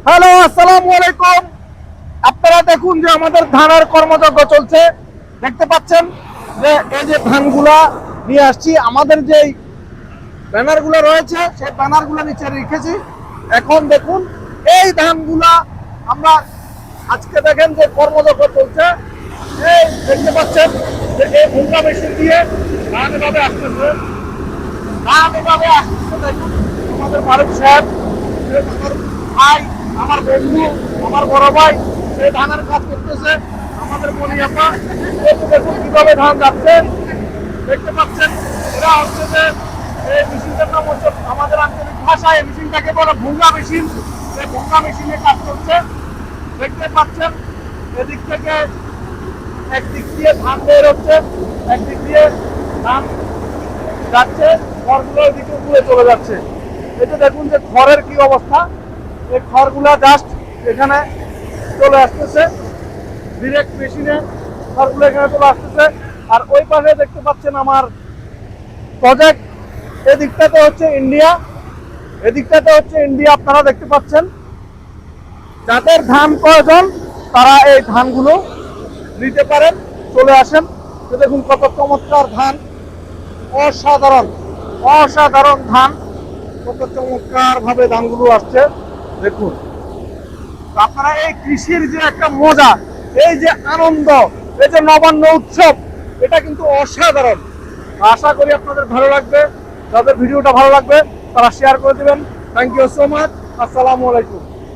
Hello, আসসালামু আলাইকুম। আপনারা দেখুন যে আমাদের ধানের কর্মযজ্ঞ চলছে। দেখতে পাচ্ছেন যে এই যে ধানগুলা নিয়ে আসছি, আমাদের যে ব্যানারগুলো রয়েছে সেই ব্যানারগুলো নিচে রেখেছি। এখন দেখুন এই ধানগুলা আমরা আজকে দেখেন যে কর্মযজ্ঞ চলছে। এই দেখতে পাচ্ছেন যে এই ভুঙ্গা মেশিন দিয়ে ধান এভাবে আসতেছে, ধান এভাবে আসতেছে। দেখুন আমাদের মালিক সাহেব, আমার ভাই, আমার বন্ধু, আমার বড় ভাই সেই ধানের কাজ করতেছে। আমাদের মনিয়াপা দেখুন কিভাবে ধান যাচ্ছে, দেখতে পাচ্ছেন। এরা হচ্ছে যে এই মেশিনটার নাম হচ্ছে আমাদের আঞ্চলিক ভাষায় এই মেশিনটাকে বলে ভুঙ্গা মেশিন। সেই ভুঙ্গা মেশিনে কাজ করছে, দেখতে পাচ্ছেন। এদিক থেকে একদিক দিয়ে ধান বের হচ্ছে, একদিক দিয়ে ধান যাচ্ছে, খড়গুলো ওইদিকে উপরে চলে যাচ্ছে। এটা দেখুন যে খড়ের কি অবস্থা। এই খড়গুলা জাস্ট এখানে চলে আসতেছে, ডিরেক্ট মেশিনে খড়গুলো এখানে চলে আসতেছে। আর ওই পাশে দেখতে পাচ্ছেন আমার প্রজেক্ট, এদিকটাতে হচ্ছে ইন্ডিয়া, এদিকটাতে হচ্ছে ইন্ডিয়া। আপনারা দেখতে পাচ্ছেন যাদের ধান প্রয়োজন তারা এই ধানগুলো নিতে পারেন, চলে আসেন। তো দেখুন কত চমৎকার ধান, অসাধারণ অসাধারণ ধান, কত চমৎকার ভাবে ধানগুলো আসছে দেখুন। আপনারা এই কৃষির যে একটা মজা, এই যে আনন্দ, এই যে নবান্ন উৎসব, এটা কিন্তু অসাধারণ। আশা করি আপনাদের ভালো লাগবে। যাদের ভিডিওটা ভালো লাগবে তারা শেয়ার করে দিবেন। Thank you so much. আসসালামু আলাইকুম।